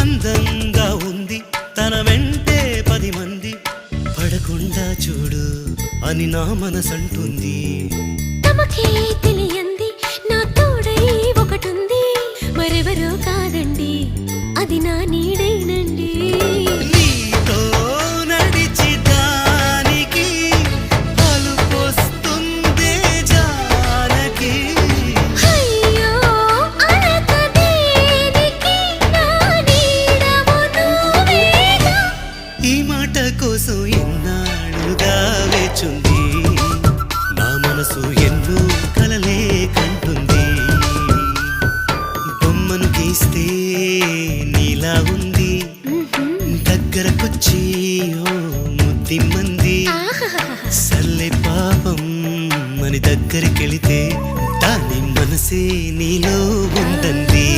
అందంగా ఉంది తన వెంటే 10 మంది పడకుండా చూడు అని నా మనసంటుంది. తమకే తెలియంది నా తోడై ఒకటుంది, మరెవరో కాదండి అది నా నీడేనండి. నీతో నడిచి దానికి అలుపొస్తుందే జానకి. అయ్యో అనక దేనికి నా నీడవు నువ్వేగా. ఈ మాట కోసం ఎన్నాళ్ళుగా వేచుంది నా మనసు ఎన్నో కలలే కంటుంది. బొమ్మను గీస్తే నీలా ఉంది దగ్గరకొచ్చి ఓ ముద్దిమ్మంది. సల్లే పాపం అని దగ్గరికెళితే దాని మనసే నీలో ఉందంది.